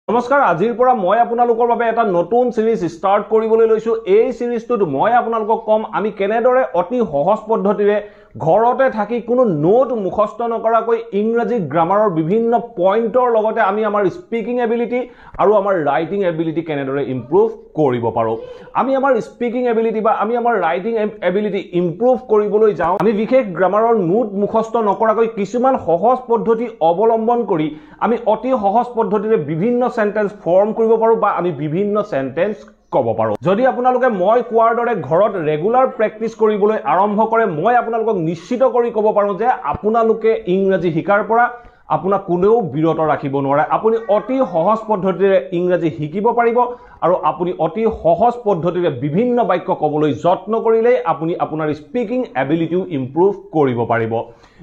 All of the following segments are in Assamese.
নমস্কাৰ আজিৰ পৰা মই আপোনালোকৰ বাবে এটা নতুন সিৰিজ স্টাৰ্ট কৰিবলৈ লৈছো এই সিৰিজটোত মই আপোনালোকক কম আমি কেনেদৰে অতি সহজ পদ্ধতিৰে ঘৰতে থাকি কোনো নোট মুখস্থ নকৰাকৈ ইংৰাজী গ্ৰামাৰৰ বিভিন্ন পইণ্টৰ লগতে আমি আমাৰ স্পিকিং এবিলিটি আৰু আমাৰ ৰাইটিং এবিলিটি কেনেদৰে ইমপ্ৰুভ কৰিব পাৰো আমি আমাৰ স্পিকিং এবিলিটি বা আমি আমাৰ ৰাইটিং এবিলিটি ইমপ্ৰুভ কৰিবলৈ যাওঁ আমি বিশেষ গ্ৰামাৰৰ নোট মুখস্থ নকৰাকৈ কিছুমান সহজ পদ্ধতি অৱলম্বন কৰি আমি অতি সহজ পদ্ধতিৰে বিভিন্ন সেন্টেন্স ফৰ্ম কৰিব পাৰো বা আমি বিভিন্ন সেন্টেন্স কব পাৰো যদি আপোনালোকে মই কোৱাৰ দৰে ঘৰত ৰেগুলাৰ প্ৰেক্টিস কৰিবলৈ আৰম্ভ কৰে মই আপোনালোকক নিশ্চিত কৰি কব পাৰো যে আপোনালোকে ইংৰাজী শিকাৰ পৰা আপোনাক কোনেও বিৰত ৰাখিব নোৱাৰে আপুনি অতি সহজ পদ্ধতিৰে ইংৰাজী শিকিব পাৰিব আৰু আপুনি অতি সহজ পদ্ধতিৰে বিভিন্ন বাক্য কবলৈ যত্ন কৰিলে আপুনি আপোনাৰ স্পিকিং এবিলিটিও ইমপ্ৰুভ কৰিব পাৰিব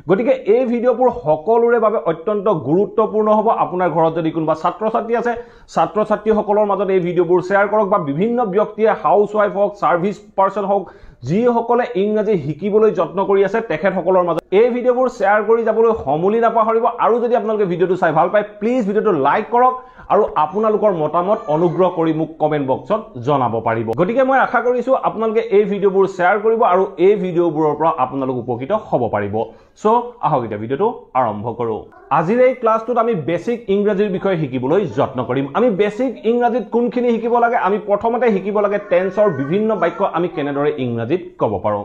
গতিকে এই ভিডিওবোৰ সকলোৰে বাবে অত্যন্ত গুৰুত্বপূৰ্ণ হ'ব আপোনাৰ ঘৰত যদি কোনোবা ছাত্ৰ ছাত্ৰী আছে ছাত্ৰ ছাত্ৰীসকলৰ মাজত এই ভিডিওবোৰ শেয়াৰ কৰক বা বিভিন্ন ব্যক্তিয়ে হাউসৱাইফ হওক সাৰ্ভিস পাৰসন হওক যি সকলে ইংৰাজী শিকিবলৈ যত্ন কৰি আছে তেখেতসকলৰ মাজত এই ভিডিওবোৰ শেয়াৰ কৰি যাবলৈ সমুলি নাপাহৰিব আৰু যদি আপোনালোকে ভিডিওটো চাই ভাল পায় প্লিজ ভিডিওটো লাইক কৰক আৰু আপোনালোকৰ মতামত অনুগ্ৰহ কৰি মোক কমেন্ট বক্সত জনাব পাৰিব গতিকে মই আশা কৰিছো আপোনালোকে এই ভিডিওবোৰ শেয়াৰ কৰিব আৰু এই ভিডিওবোৰৰ পৰা আপোনালোক উপকৃত হ'ব পাৰিব সো আহক এতিয়া ভিডিওটো আৰম্ভ কৰো আজিৰ এই ক্লাছটোত আমি বেসিক ইংৰাজীৰ বিষয়ে শিকিবলৈ যত্ন কৰিম আমি বেসিক ইংৰাজীত কোনখিনি শিকিব লাগে আমি প্ৰথমতে শিকিব লাগে টেন্সৰ বিভিন্ন বাক্য আমি কেনেদৰে ইংৰাজীত ক'ব পাৰো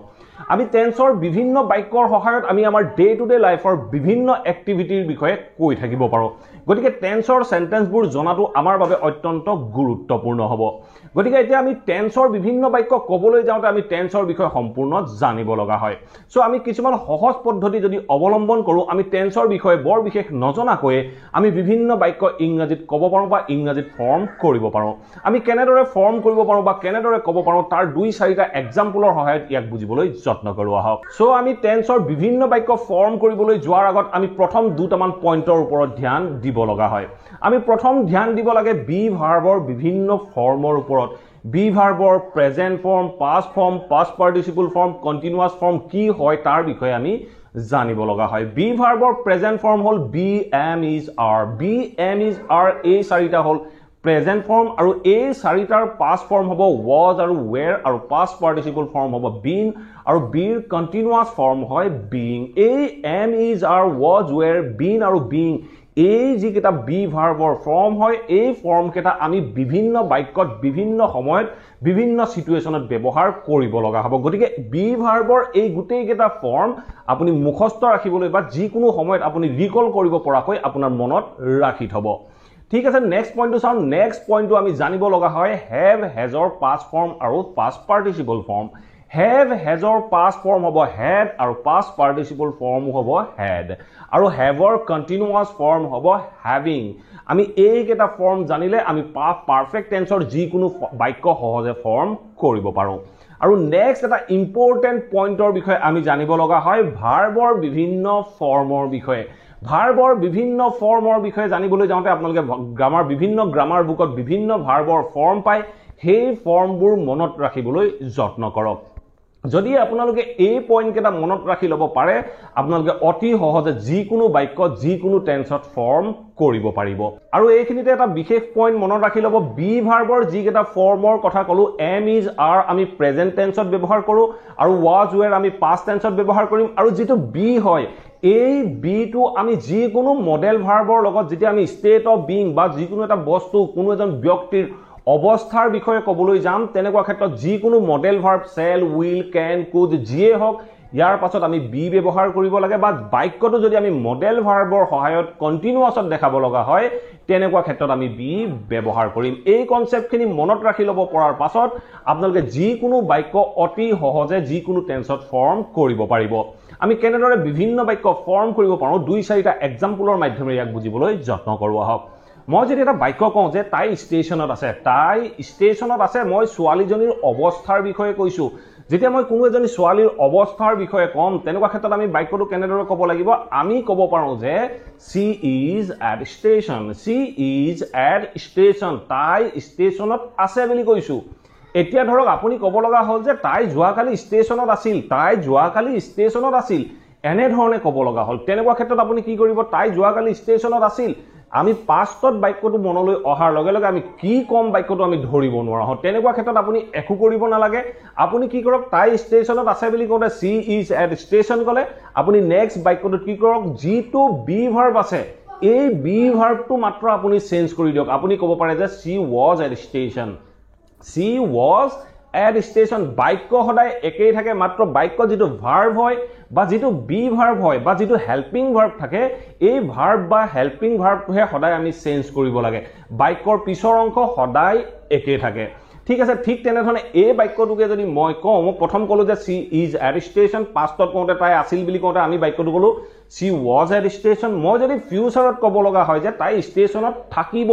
আমি টেন্সৰ বিভিন্ন বাক্যৰ সহায়ত আমি আমাৰ ডে টু ডে লাইফৰ বিভিন্ন এক্টিভিটিৰ বিষয়ে কৈ থাকিব পাৰো গতিকে টেন্সৰ সেন্টেন্সবোৰ জনাটো আমাৰ বাবে অত্যন্ত গুৰুত্বপূৰ্ণ হ'ব গতিকে এতিয়া আমি টেন্সৰ বিভিন্ন বাক্য ক'বলৈ যাওঁতে আমি টেন্সৰ বিষয়ে সম্পূৰ্ণ জানিব লগা হয় সো আমি কিছুমান সহজ পদ্ধতি যদি অৱলম্বন কৰো আমি টেন্সৰ বিষয়ে বৰ বিশেষ নজনাকৈ আমি বিভিন্ন বাক্য ইংৰাজীত ক'ব পাৰো বা ইংৰাজীত ফৰ্ম কৰিব পাৰো আমি কেনেদৰে ফৰ্ম কৰিব পাৰো বা কেনেদৰে ক'ব পাৰো তাৰ দুই চাৰিটা এক্সাম্পলৰ সহায়ত ইয়াক বুজিবলৈ যত্ন কৰো আহক সো আমি টেন্সৰ বিভিন্ন বাক্য ফৰ্ম কৰিবলৈ যোৱাৰ আগত আমি প্ৰথম দুটামান পইণ্টৰ ওপৰত ধ্যান দিব লগা হয় আমি প্ৰথম ধ্যান দিব লাগে বি ভাৰ্বৰ বিভিন্ন ফৰ্মৰ ওপৰত বি ভাৰ্বৰ present form past form past participle form continuous form কি হয় তাৰ বিষয়ে আমি জানিব লগা হয় বি ভাৰ্বৰ প্ৰেজেন্ট ফৰ্ম হল বি এম ইজ আৰ এই চাৰিটা হল প্ৰেজেন্ট ফৰ্ম আৰু এই চাৰিটাৰ পাষ্ট ফৰ্ম হ'ব was আৰু were আৰু পাষ্ট পাৰ্টিসিপল ফৰ্ম হ'ব been আৰু beৰ কন্টিনিউয়াস ফৰ্ম হয় being এই am is are was were been আৰু being এই যি কেটা বি ভাৰ্বৰ ফৰ্ম হয় এই ফৰ্ম কেটা আমি বিভিন্ন বাক্যত বিভিন্ন সময়ত বিভিন্ন সিচুৱেশনত ব্যৱহাৰ কৰিব লগা হ'ব গতিকে বি ভাৰ্বৰ এই গুটেই কেটা ফৰ্ম আপুনি মুখস্থ ৰাখিবলৈ বা যি কোনো সময়ত আপুনি ৰিকল কৰিব পৰাকৈ আপোনাৰ মনত ৰাখি থব ঠিক আছে নেক্সট পইণ্টটো চাও নেক্সট পইণ্টটো আমি জানিব লগা হয় হ্যাভ হ্যাজৰ পাষ্ট ফৰ্ম আৰু পাষ্ট পাৰ্টিসিপল ফৰ্ম হ্যাভ হ্যাজৰ পাষ্ট ফৰ্ম হ'ব হ্যাড আৰু পাষ্ট পাৰ্টিসিপল ফৰ্ম হ'ব হ্যাড আৰু হ্যাভৰ কন্টিনিউয়াস ফৰ্ম হ'ব হ্যাভিং আমি এই কেটা ফৰ্ম জানিলে আমি পাৰফেক্ট টেন্সৰ যি কোনো বাক্য সহজে ফৰ্ম কৰিব পাৰো আৰু নেক্সট এটা ইম্পৰ্টেন্ট পইণ্টৰ বিষয়ে আমি জানিব লগা হয় ভাৰ্বৰ বিভিন্ন ফৰ্মৰ বিষয়ে ভাৰ্বৰ বিভিন্ন ফৰ্মৰ বিষয়ে জানিবলৈ যাওঁতে আপোনালোকে বিভিন্ন গ্ৰামাৰ বুকত বিভিন্ন ভাৰ্বৰ ফৰ্ম পায় সেই ফৰ্মবোৰ মনত ৰাখিবলৈ যত্ন কৰক যদি আপোনালোকে এই পইণ্ট কেটা মনত ৰাখি ল'ব পাৰে আপোনালোকে অতি সহজে যি কোনো বাক্য যি কোনো টেন্সত ফৰ্ম কৰিব পাৰিব আৰু এইখিনিতে এটা বিশেষ পইণ্ট মনত ৰাখি ল'ব বি ভাৰ্বৰ যি কেটা ফৰ্মৰ কথা কলো এম ইজ আৰ আমি প্ৰেজেন্ট টেন্সত ব্যৱহাৰ কৰো আৰু was were আমি পাষ্ট টেন্সত ব্যৱহাৰ কৰিম আৰু যেটো বি হয় এই বি টু আমি যি কোনো মডেল ভাৰ্বৰ লগত যেতিয়া আমি ষ্টেট অফ বিং বা যি কোনো এটা বস্তু কোনো এজন ব্যক্তিৰ অৱস্থাৰ বিষয়ে ক'বলৈ যাম তেনেকুৱা ক্ষেত্ৰত যি কোনো modal verb shall will can could যিয়ে হওক ইয়াৰ পাছত আমি বি ব্যৱহাৰ কৰিব লাগে বা বাক্যটো যদি আমি মডেল ভাৰ্বৰ সহায়ত কন্টিনিউয়াছত দেখাব লগা হয় তেনেকুৱা ক্ষেত্ৰত আমি বি ব্যৱহাৰ কৰিম এই কনসেপ্টখিনি মনত ৰাখি ল'ব পৰাৰ পাছত আপোনালোকে যি কোনো বাক্য অতি সহজে যি কোনো টেন্সত ফৰ্ম কৰিব পাৰিব আমি কেনেদৰে বিভিন্ন বাক্য ফৰ্ম কৰিব পাৰো দুই চাৰিটা এক্সাম্পলৰ মাধ্যমেৰে ইয়াক বুজিবলৈ যত্ন কৰো আহক মই যদি এটা বাক্য কওঁ যে তাই ষ্টেচনত আছে মই ছোৱালীজনীৰ অৱস্থাৰ বিষয়ে কৈছো যেতিয়া মই কোনো এজনী ছোৱালীৰ অৱস্থাৰ বিষয়ে কম তেনেকুৱা ক্ষেত্ৰত আমি বাক্যটো কেনেদৰে ক'ব লাগিব আমি ক'ব পাৰো যে she is at station তাই ষ্টেচনত আছে বুলি কৈছো এতিয়া ধৰক আপুনি ক'ব লগা হ'ল যে তাই যোৱাকালি ষ্টেচনত আছিল এনে ধৰণে ক'ব লগা হ'ল তেনেকুৱা ক্ষেত্ৰত আপুনি কি কৰিব তাই যোৱাকালি ষ্টেচনত আছিল আমি পাষ্টত বাক্যটো মনলৈ অহাৰ লগে লগে আমি কি কম বাক্যটো আমি ধৰিব নোৱাৰা হওঁ তেনেকুৱা ক্ষেত্ৰত আপুনি একো কৰিব নালাগে আপুনি কি কৰক তাই ষ্টেচনত আছে বুলি কওঁতে সি ইজ এট ষ্টেচন ক'লে আপুনি নেক্সট বাক্যটোত কি কৰক যিটো বি ভাৰ্ব আছে এই বি ভাৰ্বটো মাত্ৰ আপুনি চেঞ্জ কৰি দিয়ক আপুনি ক'ব পাৰে যে she was at station she was at station বাক্য সদায় একেই থাকে মাত্ৰ বাক্য যিটো ভাৰ্ব হয় বা যিটো বি ভাৰ্ব হয় বা যিটো হেল্পিং ভাৰ্ব থাকে এই ভাৰ্ব বা হেল্পিং ভাৰ্বটোহে সদায় আমি চেঞ্জ কৰিব লাগে বাক্যৰ পিছৰ অংশ সদায় একেই থাকে ঠিক আছে ঠিক তেনেধৰণে এই বাক্যটোকে যদি মই কওঁ মই প্ৰথম ক'লো যে সি ইজ এট ষ্টেচন পাষ্টত কওঁতে তাই আছিল বুলি কওঁতে আমি বাক্যটো ক'লো সি ৱাজ এট ষ্টেচন মই যদি ফিউচাৰত ক'ব লগা হয় যে তাই ষ্টেচনত থাকিব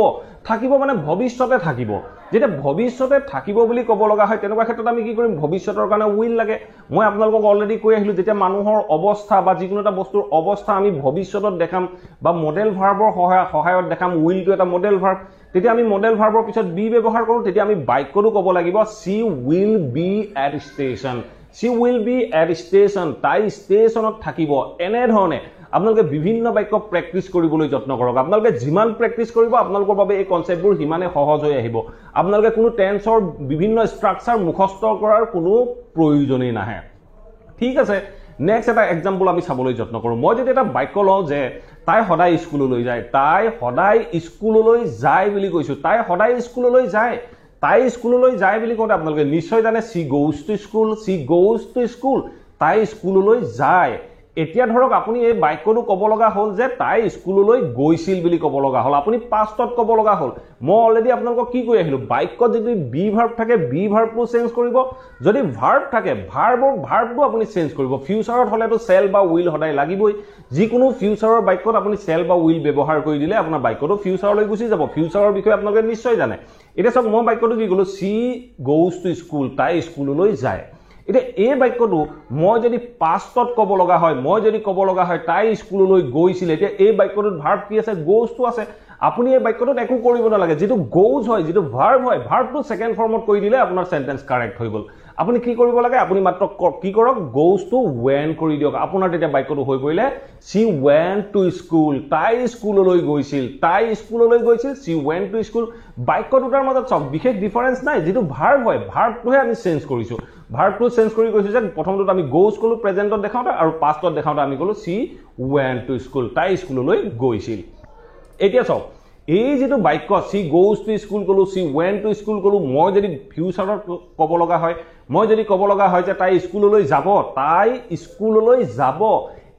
মানে ভৱিষ্যতে থাকিব যেতিয়া ভৱিষ্যতে থাকিব বুলি ক'ব লগা হয় তেনেকুৱা ক্ষেত্ৰত আমি কি কৰিম ভৱিষ্যতৰ কাৰণে উইল লাগে মই আপোনালোকক অলৰেডি কৈ আহিলো যেতিয়া মানুহৰ অৱস্থা বা যিকোনো এটা বস্তুৰ অৱস্থা আমি ভৱিষ্যতত দেখাম বা মডেল ভাৰ্বৰ সহায়ত দেখাম উইলটো এটা মডেল ভাৰ্ব তেতিয়া আমি মডেল ভাৰ্বৰ পিছত বি ব্যৱহাৰ কৰোঁ তেতিয়া আমি বাক্যটো ক'ব লাগিব she will be at station she will be at station তাই ষ্টেচনত থাকিব এনেধৰণে আপোনালোকে বিভিন্ন বাক্য প্ৰেক্টিচ কৰিবলৈ যত্ন কৰক আপোনালোকে যিমান প্ৰেক্টিচ কৰিব আপোনালোকৰ বাবে এই কনচেপ্টবোৰ সিমানে সহজ হৈ আহিব আপোনালোকে কোনো টেন্সৰ বিভিন্ন ষ্ট্ৰাকচাৰ মুখস্থ কৰাৰ কোনো প্ৰয়োজনেই নাহে ঠিক আছে নেক্সট এটা এক্সাম্পল আমি চাবলৈ যত্ন কৰোঁ মই যদি এটা বাক্য লওঁ যে তাই সদায় স্কুললৈ যায় তাই সদায় স্কুললৈ যায় বুলি কৈছোঁ তাই সদায় স্কুললৈ যায় তাই স্কুললৈ যায় বুলি কওঁতে আপোনালোকে নিশ্চয় জানে সি গোজ টু স্কুল তাই স্কুললৈ যায় এতিয়া ধৰক আপুনি এই বাক্যটো ক'ব লগা হ'ল যে তাই স্কুললৈ গৈছিল বুলি ক'ব লগা হ'ল আপুনি পাষ্টত ক'ব লগা হ'ল মই অলৰেডি আপোনালোকক কি কৈ আহিলোঁ বাক্যত যদি বি ভাৰ্ব থাকে বি ভাৰ্বটো চেঞ্জ কৰিব যদি ভাৰ্ব থাকে ভাৰ্বটো আপুনি চেঞ্জ কৰিব ফিউচাৰত হ'লেতো চেল বা উইল সদায় লাগিবই যিকোনো ফিউচাৰৰ বাক্যত আপুনি চেল বা উইল ব্যৱহাৰ কৰি দিলে আপোনাৰ বাক্যটো ফিউচাৰলৈ গুচি যাব ফিউচাৰৰ বিষয়ে আপোনালোকে নিশ্চয় জানে এতিয়া চাওক মই বাক্যটো কি ক'লো সি গোজ টু স্কুল তাই স্কুললৈ যায় এতিয়া এই বাক্যটো মই যদি পাষ্টত ক'ব লগা হয় তাই স্কুললৈ গৈছিল এতিয়া এই বাক্যটোত ভাৰ্ব কি আছে গোজটো আছে আপুনি এই বাক্যটোত একো কৰিব নালাগে যেটো গোজ হয় যেটো ভাৰ্ব হয় ভাৰ্বটো সেকেন্ড ফৰ্মত কৰি দিলে আপোনাৰ সেন্টেন্স কাৰেক্ট হৈ গ'ল আপুনি কি কৰিব লাগে আপুনি মাত্ৰ কি কৰক গোজ টু ওয়েন কৰি দিয়ক আপোনাৰ তেতিয়া বাক্যটো হৈ পৰিলে সি ওয়েন টু স্কুল তাই স্কুললৈ গৈছিল সি ওয়েন টু স্কুল বাক্যটোৰ মাজত সব বিশেষ ডিফাৰেন্স নাই যেটো ভাৰ্ব হয় ভাৰ্বটোহে আমি চেঞ্জ কৰিছো ভাৰ্বটো চেঞ্জ কৰি কৈছো যে প্ৰথমটো আমি গোজ কলো প্ৰেজেন্টত দেখাওঁতে আৰু পাষ্টত দেখাওঁতে আমি কলো সি ওয়েন টু স্কুল তাই স্কুললৈ গৈছিল এতিয়া চাওক এই যেটো বাক্য সি গোজ টু স্কুল কলো সি ওয়েন টু স্কুল কলো মই যদি ফিউচাৰত ক'ব লগা হয় যে তাই স্কুললৈ যাব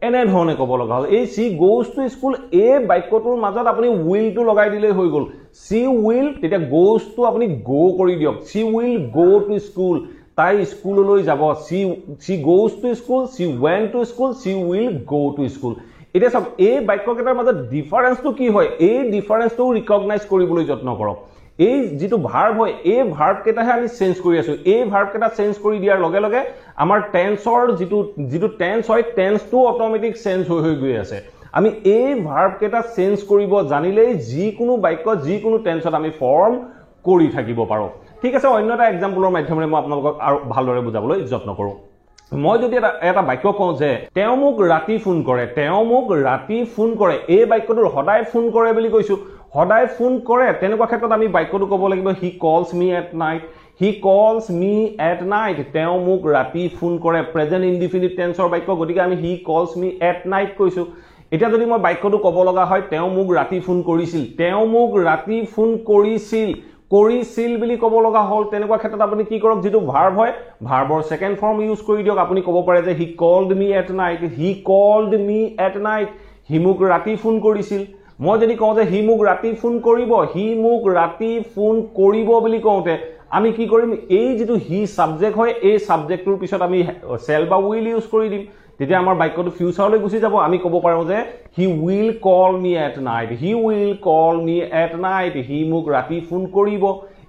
এনে ধৰণে ক'ব লগা হ'ল এই সি গোজ টু স্কুল এই বাক্যটোৰ মাজত আপুনি উইলটো লগাই দিলেই হৈ গ'ল সি উইল তেতিয়া গোজটো আপুনি গো কৰি দিয়ক she will go to school তাই স্কুললৈ যাব she goes to school she went to school she will go to school এতিয়া সব এই বাক্যকেইটাৰ মাজত ডিফাৰেন্সটো কি হয় এই ডিফাৰেন্সটো ৰিকগনাইজ কৰিবলৈ যত্ন কৰক এই যেটো ভাৰ্ব হয় এই ভাৰ্ব কেইটাহে আমি চেঞ্জ কৰি আছো এই ভাৰ্ব কেইটা চেঞ্জ কৰি দিয়াৰ লগে লগে আমাৰ টেন্সৰ যেটো টেন্স হয় টেন্সটো অটোমেটিক চেঞ্জ হৈ গৈ আছে আমি এই ভাৰ্ব কেইটা চেঞ্জ কৰিব জানিলেই যিকোনো বাক্য যিকোনো টেন্সত আমি ফৰ্ম কৰি থাকিব পাৰো ঠিক আছে অন্য এটা এক্সাম্পলৰ মাধ্যমেৰে মই আপোনালোকক আৰু ভালদৰে বুজাবলৈ যত্ন কৰোঁ মই যদি এটা বাক্য কওঁ যে তেওঁ মোক ৰাতি ফোন কৰে এই বাক্যটোৰ সদায় ফোন কৰে বুলি কৈছো সদায় ফোন কৰে তেনেকুৱা ক্ষেত্ৰত আমি বাক্যটো ক'ব লাগিব হি কলস মি এট নাইট তেওঁ মোক ৰাতি ফোন কৰে প্ৰেজেন্ট ইনডিফিনিট টেন্সৰ বাক্য গতিকে আমি হি কলস মি এট নাইট কৈছো এতিয়া যদি মই বাক্যটো ক'ব লগা হয় তেওঁ মোক ৰাতি ফোন কৰিছিল বুলি ক'ব লগা হ'ল তেনেকুৱা ক্ষেত্ৰত আপুনি কি কৰক যেটো ভাৰ্ব হয় ভাৰ্বৰ সেকেন্ড ফৰ্ম ইউজ কৰি দিয়ক আপুনি ক'ব পাৰে যে he called me at night হি মোক ৰাতি ফোন কৰিছিল মই যদি কওঁ যে হি মোক ৰাতি ফোন কৰিব বুলি কওঁতে আমি কি কৰিম এই যেটো হি সাবজেক্ট হয় এই সাবজেক্টৰ পিছত আমি সেল বা উইল ইউজ কৰি দিম তেতিয়া আমাৰ বাক্যটো ফিউচাৰলৈ গুচি যাব আমি ক'ব পাৰো যে he will call me at night হি মোক ৰাতি ফোন কৰিব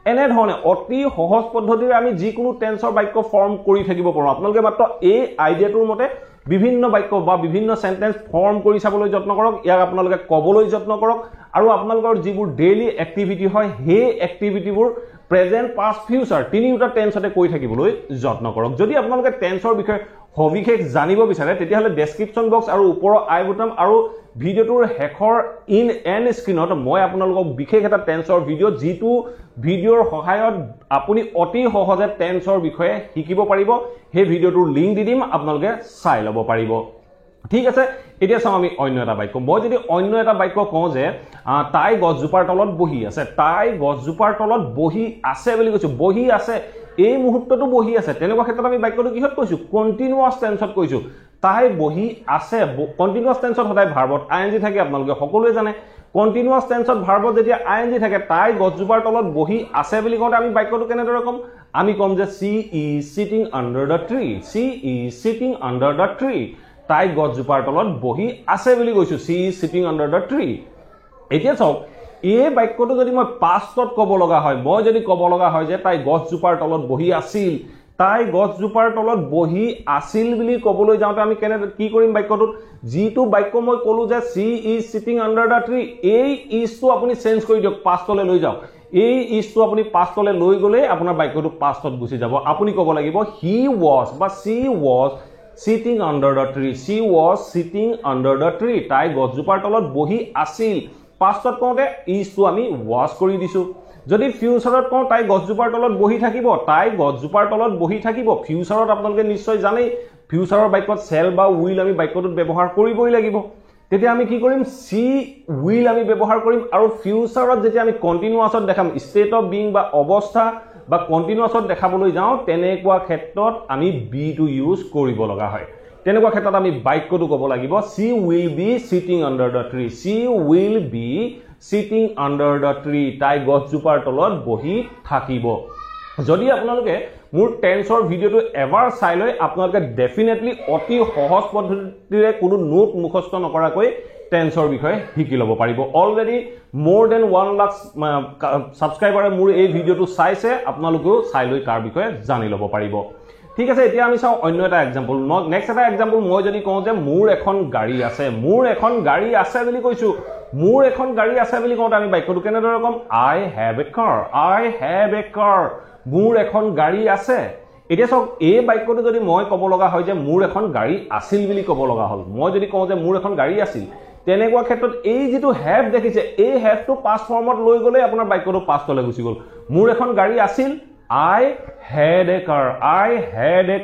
এনে ধৰণে অতি সহজ পদ্ধতিৰে আমি যিকোনো টেন্সৰ বাক্য ফৰ্ম কৰি থাকিব পাৰো আপোনালোকে মাত্ৰ এই আইডিয়াটোৰ মতে বিভিন্ন বাক্য বা বিভিন্ন সেন্টেন্স ফৰ্ম কৰি চাবলৈ যত্ন কৰক ইয়াক আপোনালোকে ক'বলৈ যত্ন কৰক আৰু আপোনালোকৰ যিবোৰ ডেইলি এক্টিভিটি হয় সেই এক্টিভিটিবোৰ প্ৰেজেন্ট পাষ্ট ফিউচাৰ তিনিটা টেন্সতে কৈ থাকিবলৈ যত্ন কৰক যদি আপোনালোকে টেন্সৰ বিষয়ে সবিশেষ জানিব বিচাৰে তেতিয়াহলে ডেসক্ৰিপচন বক্স আৰু ওপৰৰ আই বুটাম আৰু ভিডিওটোৰ শেষৰ ইন এণ্ড স্ক্ৰীনত মই আপোনালোকক বিশেষ এটা টেন্সৰ ভিডিও যিটো ভিডিওৰ সহায়ত আপুনি অতি সহজে টেন্সৰ বিষয়ে শিকিব পাৰিব সেই ভিডিওটোৰ লিংক দি দিম আপোনালোকে চাই ল'ব পাৰিব ঠিক আছে এতিয়া চাও আমি অন্য এটা বাক্য মই যদি অন্য এটা বাক্য কওঁ যে তাই গছজোপাৰ তলত বহি আছে তাই গছজোপাৰ তলত বহি আছে বুলি কৈছো বহি আছে এই মুহূৰ্তটো বহি আছে তেনেকুৱা ক্ষেত্ৰত আমি বাক্যটো কিহত কৈছো কন্টিনিউয়াস টেন্সত কৈছো তাই বহি আছে কন্টিনিউয়াস টেন্সত সদায় ভাৰ্বত আইএনজি থাকে আপোনালোকে সকলোৱে জানে কন্টিনিউয়াস টেন্সত ভাৰ্বত যেতিয়া আইএনজি থাকে তাই গছজোপাৰ তলত বহি আছে বুলি কওঁতে আমি বাক্যটো কেনেদৰে কম আমি কম যে she is sitting under the tree she is sitting under the tree তাই গছজোপাৰ তলত বহি আছে বুলি কৈছো she is sitting under the tree এতিয়া চাওক এই বাক্যটো যদি মই পাষ্টত কব লগা হয় মই যদি কব লগা হয় যে তাই গছজোপাৰ তলত বহি আছিল তাই গছজোপাৰ তলত বহি আছিল বুলি কবলৈ যাওঁতে আমি কেনে কি কৰিম বাক্যটোত যিটো বাক্য মই কলো যে she is sitting under the tree এই is টো আপুনি চেঞ্জ কৰি দিয়ক পাষ্টলৈ লৈ যাওক এই is টো আপুনি পাষ্টলৈ লৈ গলে আপোনাৰ বাক্যটো পাষ্টত গুচি যাব আপুনি কব লাগিব he was বা she was sitting under the tree she was sitting under the tree তাই গছজোপাৰ তলত বহি আছিল পাষ্টত কওঁতে is টো আমি was কৰি দিছো যদি ফিউচাৰত কওঁ তাই গছজোপাৰ তলত বহি থাকিব তাই গছজোপাৰ তলত বহি থাকিব ফিউচাৰত আপোনালোকে নিশ্চয় জানেই ফিউচাৰৰ বাক্যত shall বা will আমি বাক্যটোত ব্যৱহাৰ কৰিবই লাগিব তেতিয়া আমি কি কৰিম she will আমি ব্যৱহাৰ কৰিম আৰু ফিউচাৰত যেতিয়া আমি কন্টিনিউয়াছত দেখাম ষ্টেট অফ বিং বা অৱস্থা বা কন্টিনিউয়াছত দেখাবলৈ যাওঁ তেনেকুৱা ক্ষেত্ৰত আমি be টো ইউজ কৰিব লগা হয় তেনেকুৱা ক্ষেত্ৰত আমি বাক্যটো ক'ব লাগিব she will be sitting under the tree she will be sitting under the tree তাই গছজোপাৰ তলত বহি থাকিব যদি আপোনালোকে মোৰ টেন্সৰ ভিডিওটো এবাৰ চাই লৈ আপোনালোকে ডেফিনেটলি অতি সহজ পদ্ধতিৰে কোনো নোট মুখস্থ নকৰাকৈ টেন্সৰ বিষয়ে শিকি ল'ব পাৰিব অলৰেডি more than 1 লাখ সাবস্ক্ৰাইবাৰে মোৰ এই ভিডিওটো চাইছে আপোনালোকেও চাই লৈ তাৰ বিষয়ে জানি ল'ব পাৰিব ঠিক আছে এতিয়া আমি চাও অন্য এটা এক্সাম্পল নেক্সট এটা এক্সাম্পল মই যদি কওঁ যে মোৰ এখন গাড়ী আছে বুলি কৈছো মোৰ এখন গাড়ী আছে বুলি কওঁতে আমি বাক্যটো কেনেদৰে কম I have a car মোৰ এখন গাড়ী আছে এতিয়া চাওক এই বাক্যটো যদি মই ক'ব লগা হয় যে মোৰ এখন গাড়ী আছিল বুলি ক'ব লগা হ'ল মই যদি কওঁ যে মোৰ এখন গাড়ী আছিল তেনেকুৱা ক্ষেত্ৰত এই যেটো have দেখিছে এই have টো পাষ্ট ফৰ্মত লৈ গলে আপোনাৰ বাক্যটো পাষ্টলৈ গুচি গল মোৰ এখন গাড়ী আছিল I had a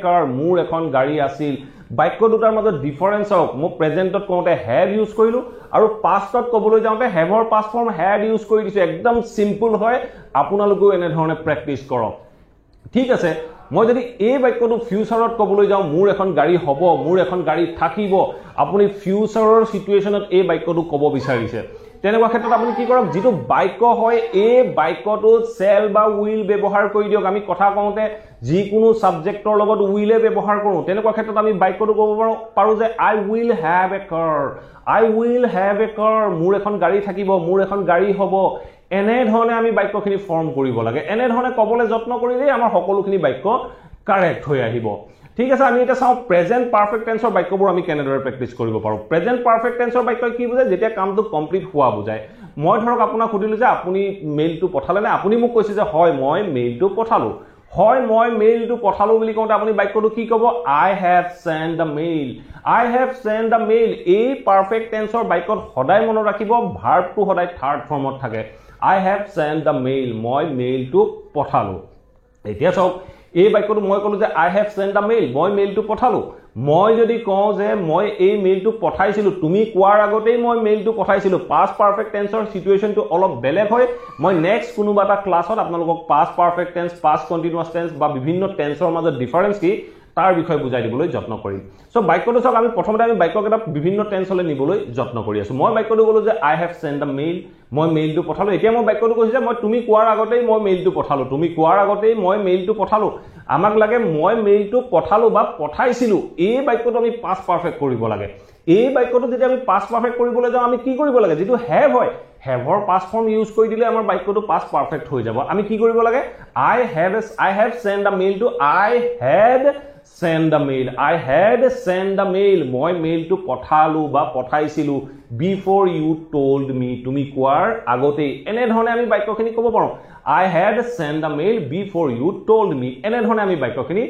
car মোৰ এখন গাড়ী আছিল বাক্য দুটাৰ মাজত ডিফাৰেন্স হওক মই প্ৰেজেন্টত কওঁতে have ইউজ কৰিলো আৰু পাষ্টত কবলৈ যাওঁতে have ৰ পাষ্ট ফৰ্ম had ইউজ কৰি দিছো একদম সিম্পল হয় আপোনালোকেও এনে ধৰণে প্ৰেক্টিস কৰক ঠিক আছে মই যদি এই বাক্যটো ফিউচাৰত কবলৈ যাওঁ মোৰ এখন গাড়ী হ'ব মোৰ এখন গাড়ী থাকিব আপুনি ফিউচাৰৰ সিচুৱেচনত এই বাক্যটো ক'ব বিচাৰিছে তেনেকুৱা ক্ষেত্ৰত আপুনি কি কৰক যেটো বাক্য হয় এই বাক্যটো shall বা will ব্যৱহাৰ কৰি দিয়ক আমি কথা কওঁতে যি কোনো সাবজেক্টৰ লগত will এ ব্যৱহাৰ কৰো তেনেকুৱা ক্ষেত্ৰত আমি বাক্যটো ক'ব পাৰো যে I will have a car মোৰ এখন গাড়ী থাকিব মোৰ এখন গাড়ী হ'ব এনে ধৰণে আমি বাক্যখিনি ফৰ্ম কৰিব লাগে এনে ধৰণে ক'বলৈ যত্ন কৰিলে আমাৰ সকলোখিনি বাক্য কাৰেক্ট হৈ আহিব ঠিক আছে আমি এটা চাও প্ৰেজেন্ট পাৰফেক্ট টেন্সৰ বাক্যবোৰ আমি কেনেদৰে প্ৰেক্টিস কৰিব পাৰো প্ৰেজেন্ট পাৰফেক্ট টেন্সৰ বাক্য কি বুজায় যেতিয়া কামটো কমপ্লিট হোৱা বুজায় মই ধৰক আপোনাক সুধিলো যে আপুনি মেইলটো পঠালে নে আপুনি মোক কৈছে যে হয় মই মেইলটো পঠালো বুলি কওঁতে আপুনি বাক্যটো কি ক'ব I have sent the mail এই পাৰফেক্ট টেন্সৰ বাক্যত সদায় মনত ৰাখিব ভাৰ্বটো সদায় থাৰ্ড ফৰ্মত থাকে I have sent the mail মই মেইলটো পঠালো এতিয়া চাওক এই বাক্যটো মই কলো যে I have sent the mail মই মেইলটো পঠালো মই যদি কওঁ যে মই এই মেইলটো পঠাইছিলো তুমি কোৱাৰ আগতেই মই মেইলটো পঠাইছিলো পাষ্ট পাৰফেক্ট টেন্সৰ সিচুৱেচনটো অলপ বেলেগ হয় মই নেক্সট কোনোবা এটা ক্লাছত আপোনালোকক past perfect tense past continuous tense বা বিভিন্ন টেন্সৰ মাজত ডিফাৰেন্স কি তাৰ বিষয়ে বুজাই দিবলৈ যত্ন কৰিম সো বাক্যটো চাওক আমি প্ৰথমতে আমি বাক্যকেইটা বিভিন্ন টেন্সলৈ নিবলৈ যত্ন কৰি আছো মই বাক্যটো কলো যে I have sent the mail মই মেইলটো পঠালো এতিয়া মই বাক্যটো কৈছো যে মই তুমি কোৱাৰ আগতেই মই মেইলটো পঠালো আমাক লাগে মই মেইলটো পঠালো বা পঠাইছিলো এই বাক্যটো আমি পাষ্ট পাৰফেক্ট কৰিব লাগে এই বাক্যটো যেতিয়া আমি পাষ্ট পাৰফেক্ট কৰিবলৈ যাওঁ আমি কি কৰিব লাগে যেটো have হয় have ৰ পাষ্ট ফৰ্ম ইউজ কৰি দিলে আমাৰ বাক্যটো পাষ্ট পাৰফেক্ট হৈ যাব আমি কি কৰিব লাগে I have sent the mail to I had sent the mail মই মেইলটো পঠালো বা পঠাইছিলো before you told me তুমি কোৱাৰ আগতে এনে ধৰণে আমি বাক্যখিনি ক'ব পাৰো I had sent the mail before you told me এনে ধৰণে আমি বাক্যখিনি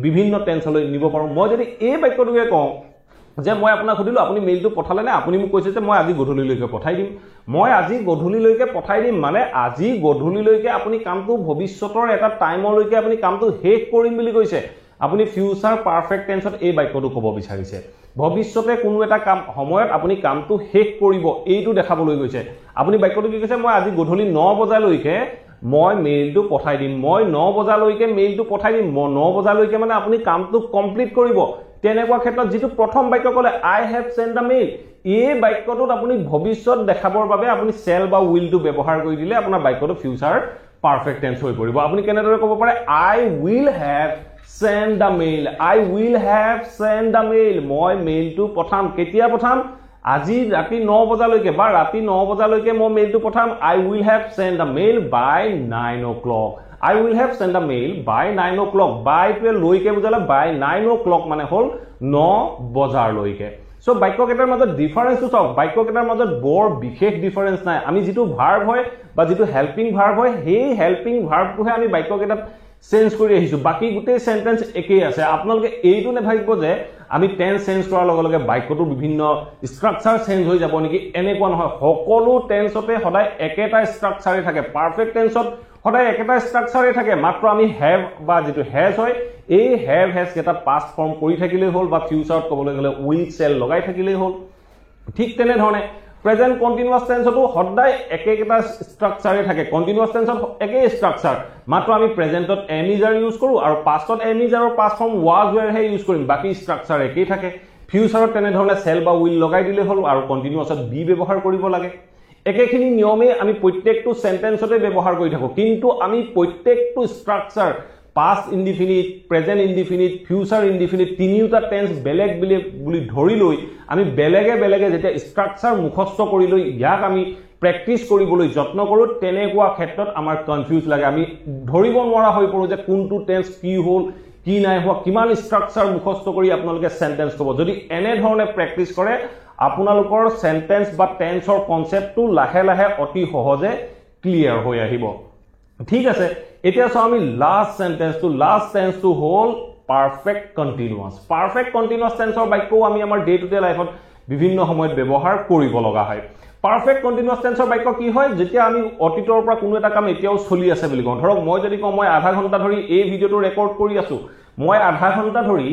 বিভিন্ন টেন্সলৈ নিব পাৰো মই যদি এই বাক্যটোকে কওঁ যে মই আপোনাক সুধিলো আপুনি মেইলটো পঠালে নে আপুনি মোক কৈছে যে মই আজি গধূলিলৈকে পঠাই দিম মই আজি গধূলিলৈকে পঠাই দিম মানে আজি গধূলিলৈকে আপুনি কামটো ভৱিষ্যতৰ এটা টাইমলৈকে আপুনি কামটো শেষ কৰিম বুলি কৈছে আপুনি ফিউচাৰ পাৰফেক্ট টেন্সত এই বাক্যটো ক'ব বিচাৰিছে ভৱিষ্যতে কোনো এটা কাম সময়ত আপুনি কামটো শেষ কৰিব এইটো দেখাবলৈ গৈছে আপুনি বাক্যটো কি কৈছে মই আজি গধূলি 9 বজালৈকে মই মেইলটো পঠাই দিম মই 9 বজালৈকে মেইলটো পঠাই দিম 9 বজালৈকে মানে আপুনি কামটো কমপ্লিট কৰিব তেনেকুৱা ক্ষেত্ৰত যেটো প্ৰথম বাক্য ক'লে আই হেভ সেন্ট আ মেইল এই বাক্যটোত আপুনি ভৱিষ্যত দেখাবৰ বাবে আপুনি শেল বা উইল টো ব্যৱহাৰ কৰি দিলে আপোনাৰ বাক্যটো ফিউচাৰ পাৰফেক্ট টেন্স হৈ পৰিব আপুনি কেনেদৰে ক'ব পাৰে I will have sent a mail I will have sent a mail মই মেইলটো পঠাম কেতিয়া পঠাম আজি ৰাতি 9 বজালৈকে বা ৰাতি 9 বজালৈকে মই মেইলটো পঠাম আই will have sent a mail by 9 o'clock I will have sent a mail by 9 o'clock. By to loike bujala by 9 o'clock mane hol 9 bajar loike. So baikyo ketar majot difference to saw baikyo ketar majot bor bikhesh difference nai. Ami jitu verb hoy ba jitu helping verb hoy hey helping verb to he ami baikyo ketar change কৰি আহিছো বাকি গুটে সেন্টেন্স একেই আছে আপোনালোকে এইটো নে ভাবিব যে আমি টেন্স চেঞ্জ কৰাৰ লগে লগে বাক্যটো বিভিন্ন স্ট্ৰাকচাৰ চেঞ্জ হৈ যাব নেকি এনেকুৱা নহয় সকলো টেন্সতে সদায় একেটা স্ট্ৰাকচাৰে থাকে পাৰফেক্ট টেন্সত সদায় একেটা স্ট্ৰাকচাৰে থাকে মাত্ৰ আমি হ্যাভ বা যেটো হ্যাজ হয় এই হ্যাভ হ্যাজ এটা পাস্ট ফর্ম কৰি থাকিলে হল বা ফিউচাৰত ক'বলৈ গলে উইল শেল লগাই থাকিলে হল ঠিক তেনে ধৰণে প্ৰেজেন্ট কন্টিনিউয়াস টেন্সটো সদায় একেটা স্ট্ৰাকচাৰে থাকে কন্টিনিউয়াস টেন্সত একে স্ট্ৰাকচাৰ মাত্ৰ আমি প্ৰেজেন্টত এম ইজ আৰ ইউজ কৰো আৰু পাষ্টত এম ইজ আৰৰ পাষ্ট ফৰ্ম ওয়াজ ওয়্যাৰ হে ইউজ কৰিম বাকি স্ট্ৰাকচাৰ একেই থাকে ফিউচাৰত তেনে ধৰণে শেল বা উইল লগাই দিলে হল আৰু কন্টিনিউয়াসত বি ব্যৱহাৰ কৰিব লাগে একেখিনি নিয়মে আমি প্ৰত্যেকটো সেন্টেন্সতে ব্যৱহাৰ কৰি থাকো কিন্তু আমি প্ৰত্যেকটো structure past indefinite present indefinite future indefinite তিনিটা টেন্স বেলেগ বুলি ধৰি লৈ আমি বেলেগে যেটা স্ট্ৰাকচাৰ মুখস্থ কৰি লৈ ইয়াক আমি প্ৰেক্টিস কৰিবলৈ যত্ন কৰো তেনেকুৱা ক্ষেত্ৰত আমাৰ কনফিউজ লাগে আমি ধৰিব নোৱাৰা হৈ পৰো যে কোনটো টেন্স কি হ'ল কি নাই হোৱা কিমান স্ট্ৰাকচাৰ মুখস্থ কৰি আপোনালোকে সেন্টেন্স ক'ব যদি এনে ধৰণে প্ৰেক্টিস কৰে আপোনালোকৰ সেন্টেন্স বা টেন্সৰ কনসেপ্টটো লাহে লাহে অতি সহজে ক্লিয়াৰ হৈ আহিব ঠিক আছে এতিয়া সো আমি last tense to whole perfect continuous টেন্সৰ বাক্য আমি আমাৰ ডে টু ডে লাইফত বিভিন্ন সময়ত ব্যৱহাৰ কৰিব লগা হয় পাৰফেক্ট কন্টিনিউয়াস টেন্সৰ বাক্য কি হয় যেতিয়া আমি অতীতৰ পৰা কোনো এটা কাম এতিয়াও চলি আছে বুলি কওঁ ধৰক মই যদি কওঁ মই আধা ঘণ্টা ধৰি এই ভিডিওটো ৰেকৰ্ড কৰি আছো মই আধা ঘণ্টা ধৰি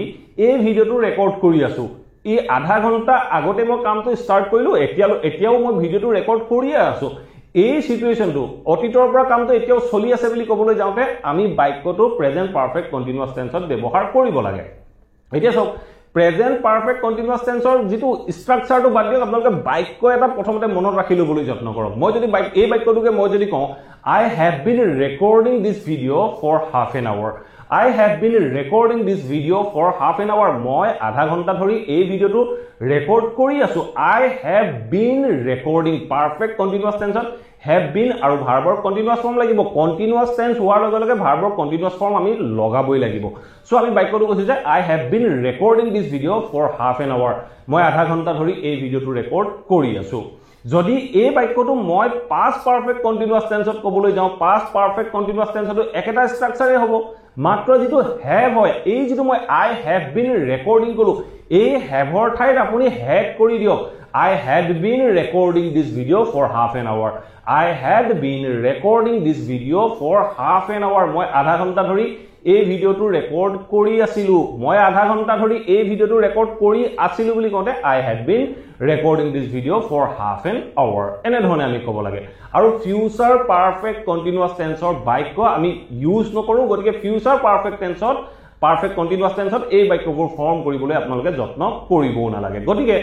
এই ভিডিওটো ৰেকৰ্ড কৰি আছো এই আধা ঘণ্টা আগতে মই কামটো ষ্টাৰ্ট কৰিলো এতিয়াও মই ভিডিওটো ৰেকৰ্ড কৰিয়ে আছো এই সিচুৱেশনটো অতীতৰ পৰা কামটো এতিয়াও চলি আছে বুলি ক'বলৈ যাওঁতে আমি বাক্যটো প্ৰেজেন্ট পাৰফেক্ট কন্টিনিউয়াস টেন্সত ব্যৱহাৰ কৰিব লাগে এতিয়া সব প্ৰেজেন্ট পাৰফেক্ট কন্টিনিউয়াস টেন্সৰ যেটো স্ট্ৰাকচাৰটো বাদ দিয়ক আপোনালোকে বাক্য এটা প্ৰথমতে মনত ৰাখি লবলৈ যত্ন কৰক মই যদি এই বাক্যটোকে মই যদি কওঁ I have been recording this video for half an hour I have been recording this video for half an hour মই আধা ঘণ্টা ধৰি এই ভিডিওটো ৰেকৰ্ড কৰি আছো I have been recording perfect continuous tense have been আৰু ভাৰ্বৰ continuous form লাগিব continuous tense হোৱাৰ লগে লগে ভাৰ্বৰ continuous form আমি লগাবই লাগিব সো আমি বাক্যটো কৈছো যে I have been recording this video for half an hour মই আধা ঘণ্টা ধৰি এই ভিডিওটো ৰেকৰ্ড কৰি আছো যদি এই বাক্যটো মই past perfect continuous tenseত ক'বলৈ যাওঁ past perfect continuous tenseটো একেটা স্ট্ৰাকচাৰে হ'ব মাত্ৰ যেটো have হয় এই যেটো মই I have been recording কলো এই haveৰ ঠাইত আপুনি had কৰি দিয়ক I had been recording this video for half an hour I had been recording this video for half an hour মই আধা ঘণ্টা ধৰি এই ভিডিওটো ৰেকৰ্ড কৰি আছিলো মই আধা ঘণ্টা ধৰি এই ভিডিওটো ৰেকৰ্ড কৰি আছিলো বুলি কওঁতে I had been recording this video for half an hour এনে ধৰণে আমি ক'ব লাগে আৰু ফিউচাৰ পাৰফেক্ট কন্টিনিউয়াস টেন্সৰ বাক্য আমি ইউজ নকৰো গতিকে ফিউচাৰ পাৰফেক্ট টেন্সত পাৰফেক্ট কন্টিনিউয়াস টেন্সত এই বাক্যবোৰ ফৰ্ম কৰিবলৈ আপোনালোকে যত্ন কৰিবও নালাগে গতিকে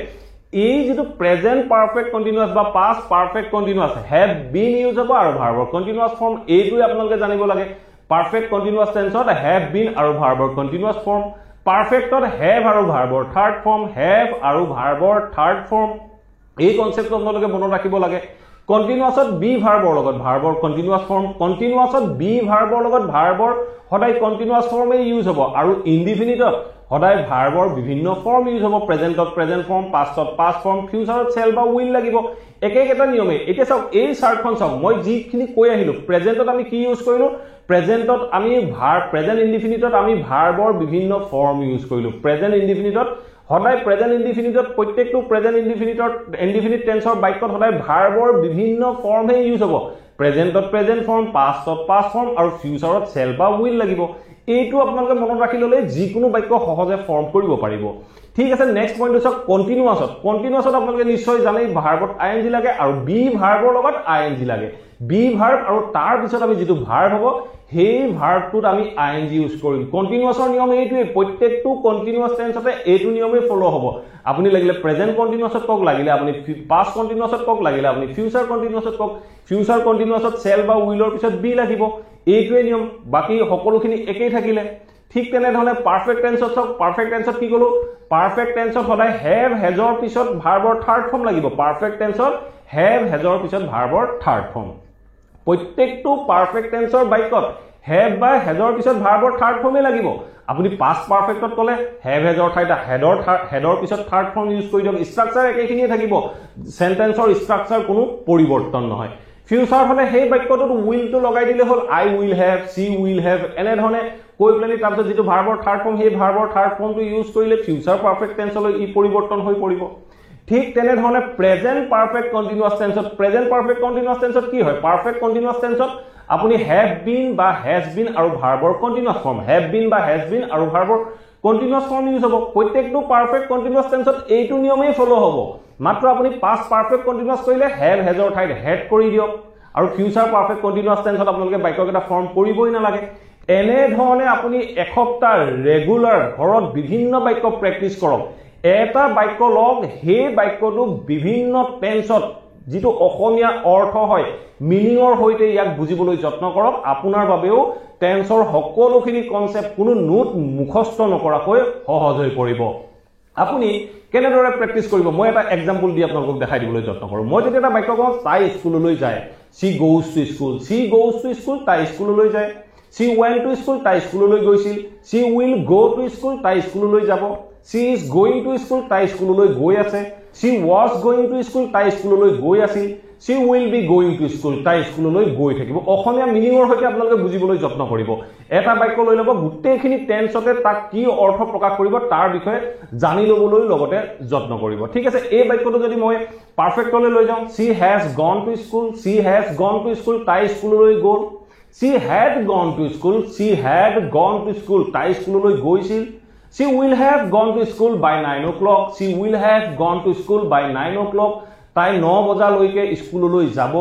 এই যেটো প্ৰেজেন্ট পাৰফেক্ট কন্টিনিউয়াস বা past perfect continuous have been use হ'ব আৰু ভাৰ্বৰ কন্টিনিউয়াস ফৰ্ম এইটোই আপোনালোকে জানিব লাগে পাৰফেক্ট কন্টিনিউয়াস টেন্সত হ্যাভ বিন আৰু ভাৰ্বৰ কন্টিনিউয়াস ফৰ্ম পাৰফেক্টত হ্যাভ আৰু ভাৰ্বৰ থাৰ্ড ফৰ্ম হ্যাভ আৰু ভাৰ্বৰ থাৰ্ড ফৰ্ম এই কনসেপ্টটো আপোনালোকে মনত ৰাখিব লাগে কন্টিনিউয়াসত বি ভাৰ্বৰ লগত ভাৰ্বৰ কন্টিনিউয়াস ফৰ্ম কন্টিনিউয়াসত বি ভাৰ্বৰ লগত ভাৰ্বৰ সদায় কন্টিনিউয়াস ফৰ্মে ইউজ হ'ব আৰু ইনডিফিনিটত সদায় ভাৰ্বৰ বিভিন্ন ফৰ্ম ইউজ হ'ব প্ৰেজেন্টত প্ৰেজেন্ট ফৰ্ম পাষ্টত পাষ্ট ফৰ্ম ফিউচাৰত শেল বা উইল লাগিব একেটা নিয়মে এতিয়া চাওক এই চাৰ্টখন চাওক মই যিখিনি কৈ আহিলো প্ৰেজেন্টত আমি কি ইউজ কৰিলো প্ৰেজেন্টত আমি প্ৰেজেন্ট ইনডিফিনিটত আমি ভাৰ্বৰ বিভিন্ন ফৰ্ম ইউজ কৰিলো প্ৰেজেন্ট ইনডিফিনিটত সদায় প্ৰেজেন্ট ইনডিফিনিটত প্ৰত্যেকটো প্ৰেজেন্ট ইনডিফিনিট টেন্সৰ বাক্যত সদায় ভাৰ্বৰ বিভিন্ন ফৰ্মহে ইউজ হ'ব প্ৰেজেন্টত প্ৰেজেন্ট ফৰ্ম পাষ্টত পাষ্ট ফৰ্ম আৰু ফিউচাৰত শেল বা উইল লাগিব এইটো আপোনালোকে মনত ৰাখি ললে যিকোনো বাক্য সহজে ফৰ্ম কৰিব পাৰিব ঠিক আছে নেক্সট পইণ্ট হৈছে কন্টিনিউয়াছত আপোনালোকে নিশ্চয় জানে ভাৰ্বত আইএনজি লাগে আৰু বি ভাৰ্বৰ লগত আইএনজি লাগে বি ভাৰ্ব আৰু তাৰ পিছত আমি যেটো ভাৰ্ব হ'ব সেই ভাৰ্বটোত আমি আইএনজি ইউজ কৰিম কন্টিনিউয়াছৰ নিয়ম এইটোৱে প্ৰত্যেকটো কন্টিনিউয়াছ টেন্সতে এইটো নিয়মে ফলো হ'ব আপুনি লাগিলে প্ৰেজেন্ট কন্টিনিউয়াছত কক লাগিলে আপুনি পাষ্ট কন্টিনিউয়াছত কক লাগিলে আপুনি ফিউচাৰ কন্টিনিউয়াছত কক ফিউচাৰ কন্টিনিউয়াছত শেল বা উইলৰ পিছত বি লাগিব এইটোৱে নিয়ম বাকি সকলোখিনি একেই থাকিলে ঠিক তেনে ধৰণে পাৰফেক্ট টেন্সত কি কলো পাৰফেক্ট টেন্সত সদায় হেভ হেজৰ পিছত ভাৰ্বৰ থাৰ্ড ফৰ্ম লাগিব পাৰফেক্ট টেন্সত হেভ হেজৰ পিছত ভাৰ্বৰ থাৰ্ড ফৰ্ম প্ৰত্যেকটো পাৰফেক্ট টেন্সৰ বাক্যত হেভ বা হেজৰ পিছত ভাৰ্বৰ থাৰ্ড ফৰ্মে লাগিব আপুনি পাষ্ট পাৰফেক্টত কলে হেভ হেজৰ ঠাইতে হেডৰ পিছত থাৰ্ড ফৰ্ম ইউজ কৰি দিয়ক ষ্ট্ৰাকচাৰ একেখিনিয়ে থাকিব সেন্টেন্সৰ ষ্ট্ৰাকচাৰ কোনো পৰিৱৰ্তন নহয় ফিউচাৰ হলে সেই বাক্যটোত উইল টো লগাই দিলে হল I will have she will have এনে ধৰণে কৈ প্লেনি তাৰপিছত যেটো ভাৰ্বৰ থাৰ্ড ফৰ্ম সেই ভাৰ্বৰ থাৰ্ড ফৰ্মটো ইউজ কৰিলে ফিউচাৰ পাৰফেক্ট টেন্সলৈ ই পৰিৱৰ্তন হৈ পৰিব ঠিক তেনে ধৰণে প্ৰেজেন্ট পাৰফেক্ট কন্টিনিউয়াছ টেন্সত কি হয় পাৰফেক্ট কন্টিনিউয়াছ টেন্সত আপুনি হেভ বিন বা হেজ বিন আৰু ভাৰ্বৰ কন্টিনিউয়াছ ফৰ্ম হেভ বিন বা হেজ বিন আৰু ভাৰ্বৰ কন্টিনিউয়াছ ফৰ্ম ইউজ হ'ব প্ৰত্যেকটো পাৰফেক্ট কন্টিনিউয়াছ টেন্সত এইটো নিয়মেই ফলো হ'ব মাত্ৰ আপুনি পাষ্ট পাৰফেক্ট কন্টিনিউয়াছ কৰিলে হেভ হেজৰ ঠাইত হেড কৰি দিয়ক আৰু ফিউচাৰ পাৰফেক্ট কন্টিনিউয়াছ টেন্সত আপোনালোকে বাক্যক এটা ফৰ্ম কৰিবই নালাগে এনে ধৰণে আপুনি এসপ্তাহ ৰেগুলাৰ ঘৰত বিভিন্ন বাক্য প্ৰেক্টিছ কৰক এটা বাক্য লগ সেই বাক্যটো বিভিন্ন টেন্সত যেটো অসমীয়া অৰ্থ হয় মিনিংৰ হৈতে ইয়াক বুজিবলৈ যত্ন কৰক আপোনাৰ বাবেও টেন্সৰ সকলোখিনি কনসেপ্ট কোনো নোট মুখস্থ নকৰাকৈ সহজ হৈ পৰিব আপুনি কেনেদৰে প্ৰেক্টিছ কৰিব মই এটা এক্সাম্পল দি আপোনালোকক দেখাই দিবলৈ যত্ন কৰোঁ মই যদি এটা বাক্য কওঁ তাই স্কুললৈ যায় she goes to school তাই স্কুললৈ যায় she went to school তাই স্কুললৈ গৈছিল she will go to school তাই স্কুললৈ যাব she is going to school তাই স্কুললৈ গৈ আছে she was going to school তাই স্কুললৈ গৈ আছিল she will be going to school তাই স্কুললৈ গৈ থাকিব অসমীয়া মিনিংৰ হৈতে আপোনালোকে বুজিবলৈ যত্ন কৰিব এটা বাক্য লৈ লব গুটেখিনি টেন্সতে তাক কি অৰ্থ প্ৰকাশ কৰিব তাৰ বিষয়ে জানি লবলৈ লগতে যত্ন কৰিব ঠিক আছে এই বাক্যটো যদি মই পাৰফেক্টলৈ লৈ যাওঁ she has gone to school তাই স্কুললৈ গ'ল she had gone to school তাই স্কুললৈ গৈছিল she will have gone to school by 9 o'clock তাই 9 বজালৈকে স্কুললৈ যাব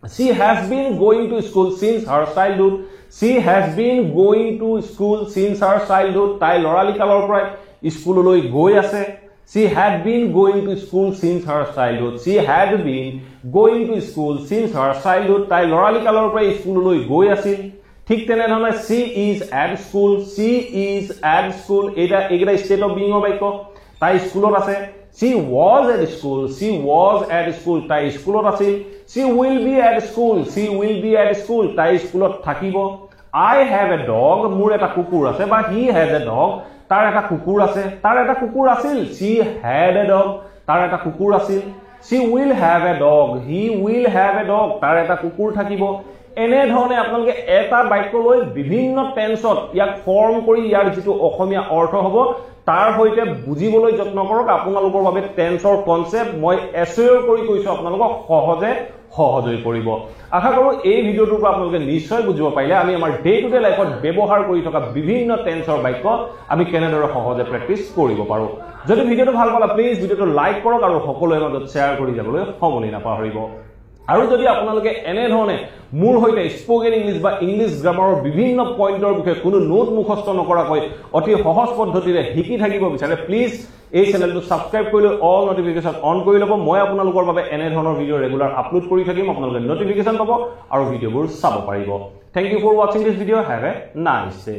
she has been going to school since her childhood তাই লৰালি কালৰ পৰা স্কুললৈ গৈ আছে she had been going to school since her childhood তাই লৰালি কালৰ পৰা স্কুললৈ গৈ আছিল ঠিক তেনে ধৰণে she is at school এটা ষ্টেট অফ বিং বাক্য তাই স্কুলত আছে she was at school তাই স্কুলত আছিল she will be at school তাই স্কুলত থাকিব I have a dog মোৰ এটা কুকুৰ আছে বা he has a dog তাৰ এটা কুকুৰ আছে তাৰ এটা কুকুৰ আছিল she had a dog তাৰ এটা কুকুৰ আছিল she will have a dog he will have a dog তাৰ এটা কুকুৰ থাকিব এনে ধৰণে আপোনালোকে এটা বাক্য লৈ বিভিন্ন টেন্সত ইয়াক ফৰ্ম কৰি ইয়াৰ যেটো অসমীয়া অৰ্থ হ'ব তাৰ হৈতে বুজিবলৈ যত্ন কৰক আপোনালোকৰ বাবে টেন্সৰ কনসেপ্ট মই এছয়ৰ কৰি কৈছো আপোনালোকক সহজে হৈ পৰিব আশা কৰো এই ভিডিওটোৰ পৰা আপোনালোকে নিশ্চয় বুজিব পাৰিলে আমি আমাৰ ডে টু ডে লাইফত ব্যৱহাৰ কৰি থকা বিভিন্ন টেন্সৰ বাক্য আমি কেনেদৰে সহজে প্ৰেক্টিছ কৰিব পাৰো যদি ভিডিওটো ভাল পালে প্লিজ ভিডিওটো লাইক কৰক আৰু সকলোৰে মাজত শেয়াৰ কৰি যাবলৈ সমনি নাপাহৰিব আৰু যদি আপোনালোকে এনে ধৰণে মোৰ হৈতে স্পোকেন ইংলিশ বা ইংলিশ গ্ৰামাৰৰ বিভিন্ন পইণ্টৰ বিষয়ে কোনো নোট মুখস্থ নকৰাকৈ অতি সহজ পদ্ধতিৰে শিকি থাকিব বিচাৰে প্লিজ এই চেনেলটো সাবস্ক্ৰাইব কৰি অল নটিফিকেশন অন কৰি লব মই আপোনালোকৰ বাবে এনে ধৰণৰ ভিডিও ৰেগুলাৰ আপলোড কৰি থাকিম আপোনালোকে নটিফিকেশন পাব আৰু ভিডিওবোৰ চাব পাৰিব thank you for watching this video have a nice day